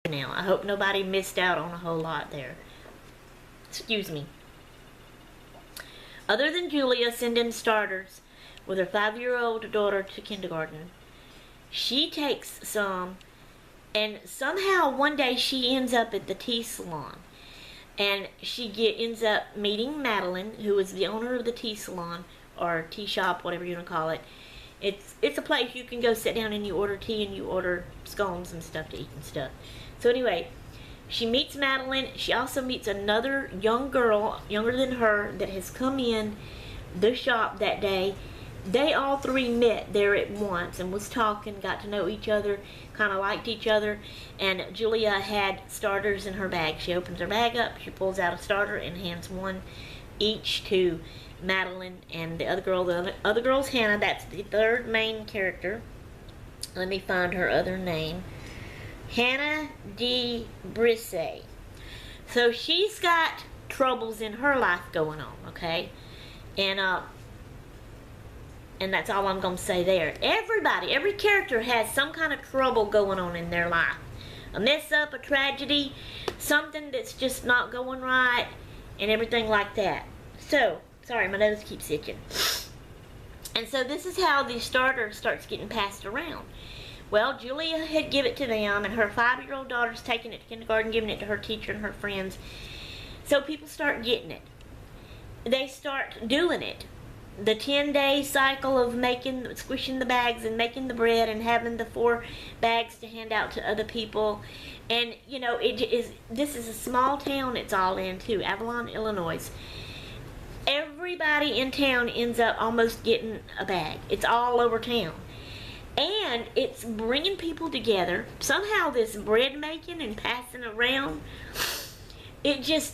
now. I hope nobody missed out on a whole lot there. Excuse me. Other than Julia sending starters with her 5-year-old daughter to kindergarten, she takes some, and somehow one day she ends up at the tea salon. And she ends up meeting Madeline, who is the owner of the tea salon, or tea shop, whatever you want to call it. It's a place you can go sit down and you order tea and you order scones and stuff to eat and stuff. So anyway, she meets Madeline. She also meets another young girl, younger than her, that has come in the shop that day. They all three met there at once and was talking, got to know each other, kind of liked each other. And Julia had starters in her bag. She opens her bag up, she pulls out a starter and hands one each to Madeline and the other girl. The other girl's Hannah. That's the third main character. Let me find her other name. Hannah de Brisset. So she's got troubles in her life going on, okay? And that's all I'm going to say there. Every character has some kind of trouble going on in their life. A mess up, a tragedy, something that's just not going right, and everything like that. So, sorry, my nose keeps itching. And so this is how the starter starts getting passed around. Well, Julia had given it to them, and her 5-year-old daughter's taking it to kindergarten, giving it to her teacher and her friends. So people start getting it. They start doing it. The 10-day cycle of squishing the bags and making the bread and having the 4 bags to hand out to other people. And, you know, this is a small town it's all in, too, Avalon, Illinois. Everybody in town ends up almost getting a bag. It's all over town. And it's bringing people together. Somehow this bread making and passing around, it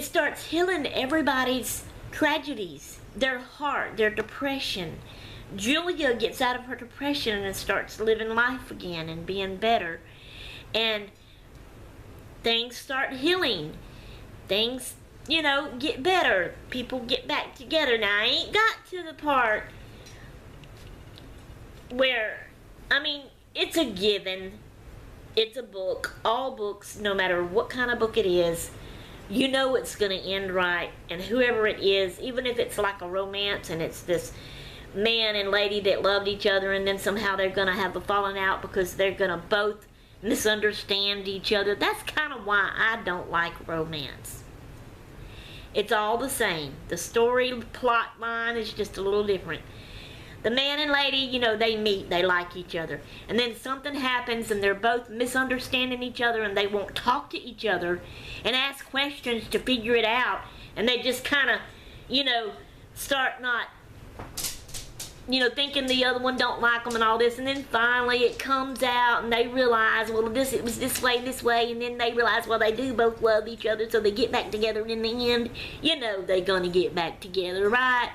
starts healing everybody's tragedies, their heart, their depression. Julia gets out of her depression and starts living life again and being better. And things start healing. Things, you know, get better. People get back together. Now, I ain't got to the part where, I mean, it's a given. It's a book. All books, no matter what kind of book it is, you know it's going to end right. And whoever it is, even if it's like a romance and it's this man and lady that loved each other and then somehow they're going to have a falling out because they're going to both misunderstand each other. That's kind of why I don't like romance. It's all the same. The story plot line is just a little different. The man and lady, you know, they meet, they like each other. And then something happens and they're both misunderstanding each other and they won't talk to each other and ask questions to figure it out. And they just kind of, you know, start not, you know, thinking the other one don't like them and all this. And then finally it comes out and they realize, well, it was this way. And then they realize, well, they do both love each other. So they get back together and in the end, you know, they're going to get back together, right?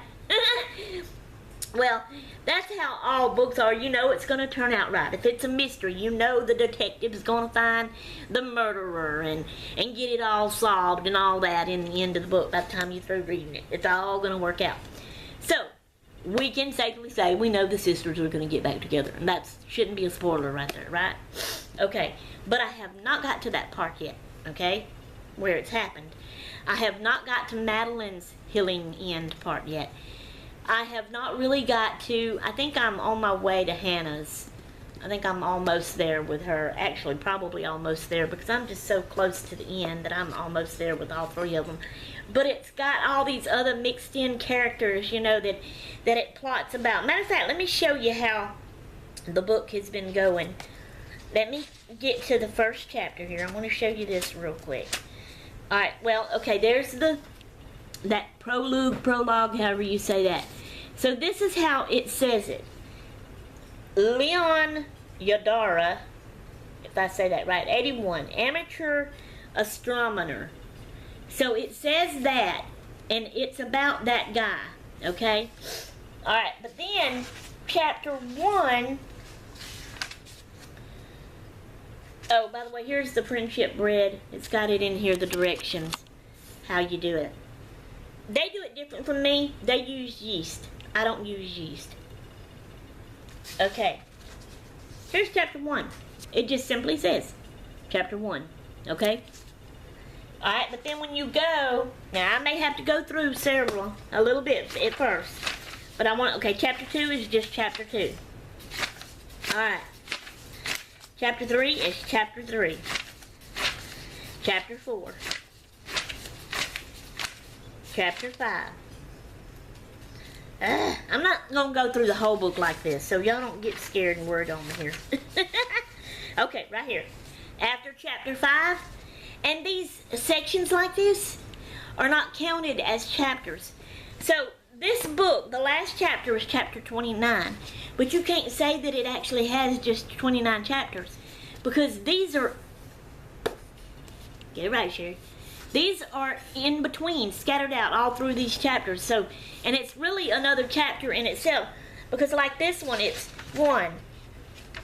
Well, that's how all books are. You know it's going to turn out right. If it's a mystery, you know the detective is going to find the murderer and get it all solved and all that in the end of the book by the time you're through reading it. It's all going to work out. So, we can safely say we know the sisters are going to get back together. And that shouldn't be a spoiler right there, right? Okay, but I have not got to that part yet, okay, where it's happened. I have not got to Madeline's healing end part yet. I have not really got to, I think I'm on my way to Hannah's. I think I'm almost there with her. Actually, probably almost there because I'm just so close to the end that I'm almost there with all 3 of them. But it's got all these other mixed in characters, you know, that it plots about. Matter of fact, let me show you how the book has been going. Let me get to the first chapter here. I want to show you this real quick. Alright, well, okay, there's that prologue, however you say that. So this is how it says it. Leon Yadara, if I say that right, 81, amateur astronomer. So it says that, and it's about that guy, okay? Alright, but then, chapter 1, oh, by the way, here's the friendship bread. It's got it in here, the directions, how you do it. They do it different from me. They use yeast. I don't use yeast. Okay. Here's chapter 1. It just simply says, Chapter 1. Okay? Alright, but then when you go, now I may have to go through several, a little bit at first. But I want, okay, chapter 2 is just chapter 2. Alright. Chapter 3 is chapter 3. Chapter 4. Chapter 5. I'm not going to go through the whole book like this, so y'all don't get scared and worried on me here. Okay, right here. After chapter 5, and these sections like this are not counted as chapters. So, this book, the last chapter is chapter 29, but you can't say that it actually has just 29 chapters, because these are, get it right, Sherry, these are in between, scattered out all through these chapters. So, and it's really another chapter in itself, because like this one, it's 1,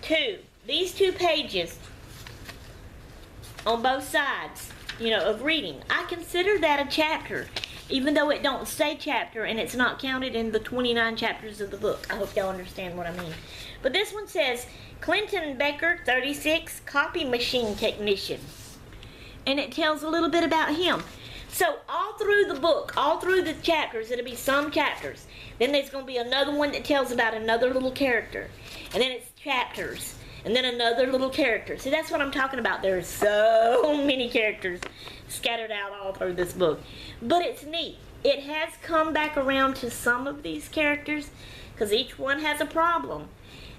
2, these 2 pages on both sides, you know, of reading. I consider that a chapter, even though it don't say chapter and it's not counted in the 29 chapters of the book. I hope y'all understand what I mean. But this one says, Clinton Baker, 36, copy machine technician. And it tells a little bit about him. So all through the book, all through the chapters, it'll be some chapters. Then there's going to be another one that tells about another little character. And then it's chapters. And then another little character. See, that's what I'm talking about. There's so many characters scattered out all through this book. But it's neat. It has come back around to some of these characters, because each one has a problem.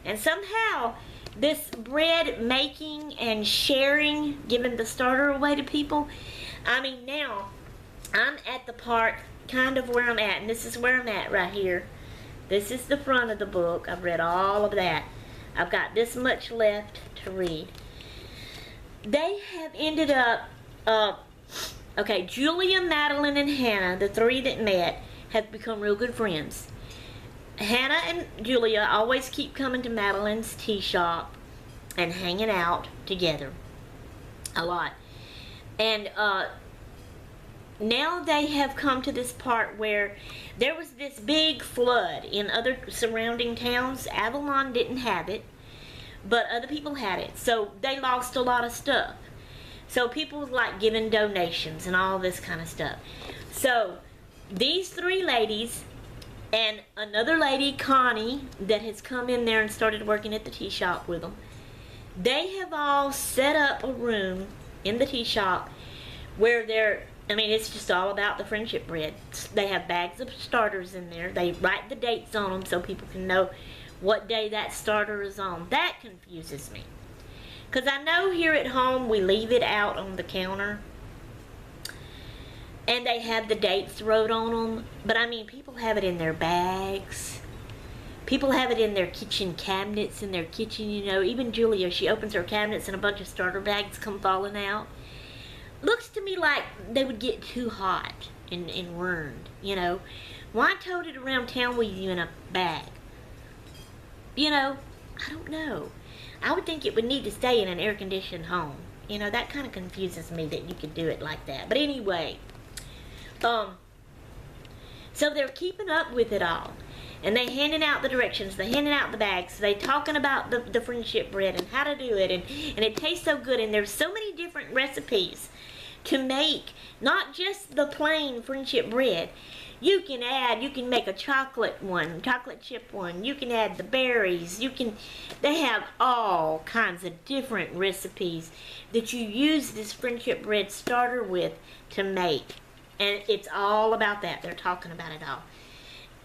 And somehow, this bread making and sharing, giving the starter away to people, I mean, now, I'm at the part kind of where I'm at. And this is where I'm at right here. This is the front of the book. I've read all of that. I've got this much left to read. They have ended up, okay, Julia, Madeline, and Hannah, the 3 that met, have become real good friends. Hannah and Julia always keep coming to Madeline's tea shop and hanging out together a lot. And now they have come to this part where there was this big flood in other surrounding towns. Avalon didn't have it, but other people had it. So they lost a lot of stuff. So people like giving donations and all this kind of stuff. So these 3 ladies and another lady, Connie, that has come in there and started working at the tea shop with them, they have all set up a room in the tea shop where they're, I mean, it's just all about the friendship bread. They have bags of starters in there. They write the dates on them so people can know what day that starter is on. That confuses me. Because I know here at home we leave it out on the counter. And they have the dates wrote on them. But I mean, people have it in their bags. People have it in their kitchen cabinets, in their kitchen, you know. Even Julia, she opens her cabinets and a bunch of starter bags come falling out. Looks to me like they would get too hot and burned, you know. Why tote it around town with you in a bag? You know, I don't know. I would think it would need to stay in an air-conditioned home. You know, that kind of confuses me that you could do it like that. But anyway, so they're keeping up with it all. And they handing out the directions, they handing out the bags, they talking about the friendship bread and how to do it, and it tastes so good, and there's so many different recipes to make, not just the plain friendship bread. You can make a chocolate one, chocolate chip one, you can add the berries, they have all kinds of different recipes that you use this friendship bread starter with to make. And it's all about that, they're talking about it all.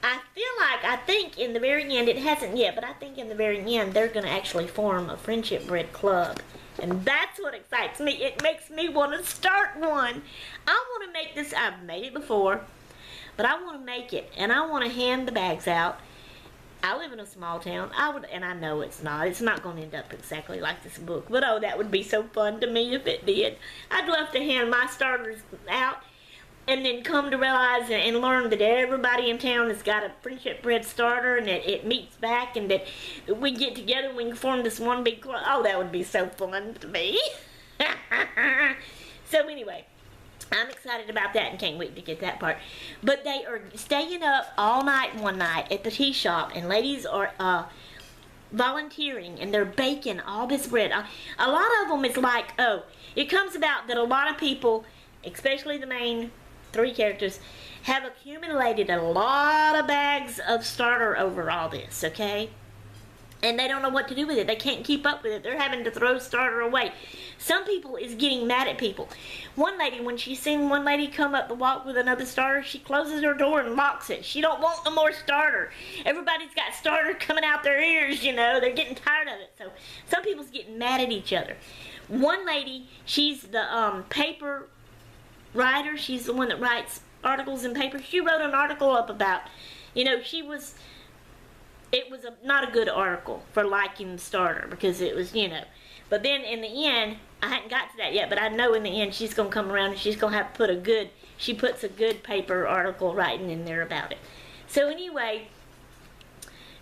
I think in the very end, it hasn't yet, but I think in the very end, they're going to actually form a friendship bread club. And that's what excites me. It makes me want to start one. I want to make this, I've made it before, but I want to make it. And I want to hand the bags out. I live in a small town. And I know it's not going to end up exactly like this book. But oh, that would be so fun to me if it did. I'd love to hand my starters out. And then come to realize and learn that everybody in town has got a friendship bread starter, and that it meets back, and that we get together and we can form this one big club. Oh, that would be so fun to me. So anyway, I'm excited about that and can't wait to get that part. But they are staying up all night one night at the tea shop, and ladies are volunteering, and they're baking all this bread. A lot of them is like, oh, it comes about that a lot of people, especially the main three characters, have accumulated a lot of bags of starter over all this, okay? And they don't know what to do with it. They can't keep up with it. They're having to throw starter away. Some people is getting mad at people. One lady, when she seen one lady come up the walk with another starter, she closes her door and locks it. She don't want no more starter. Everybody's got starter coming out their ears, you know. They're getting tired of it. So some people's getting mad at each other. One lady, she's the paper writer. She's the one that writes articles in paper. She wrote an article up about, you know, it was not a good article for liking the starter, because it was, you know. But then in the end, I hadn't got to that yet, but I know in the end she's going to come around and she's going to have to put she puts a good paper article writing in there about it. So anyway,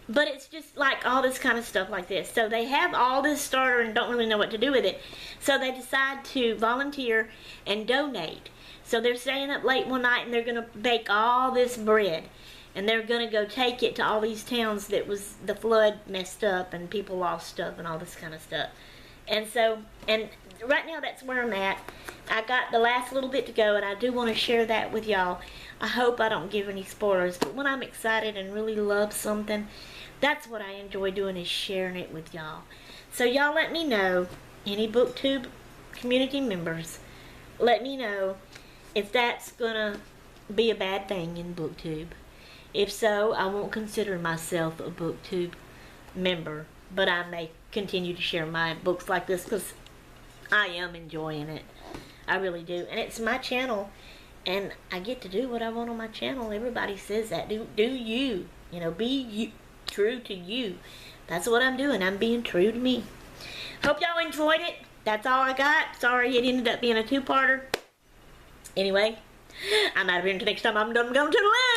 but it's just like all this kind of stuff like this. So they have all this starter and don't really know what to do with it. So they decide to volunteer and donate. So they're staying up late one night and they're going to bake all this bread. And they're going to go take it to all these towns that was the flood messed up and people lost stuff and all this kind of stuff. And so, and right now that's where I'm at. I got the last little bit to go, and I do want to share that with y'all. I hope I don't give any spoilers, but when I'm excited and really love something, that's what I enjoy doing, is sharing it with y'all. So y'all let me know, any booktube community members, let me know if that's going to be a bad thing in booktube. If so, I won't consider myself a booktube member, but I may continue to share my books like this because I am enjoying it. I really do. And it's my channel, and I get to do what I want on my channel. Everybody says that. Do you. You know, be you, true to you. That's what I'm doing. I'm being true to me. Hope y'all enjoyed it. That's all I got. Sorry it ended up being a two-parter. Anyway, I'm out of here until next time. I'm done going to the left.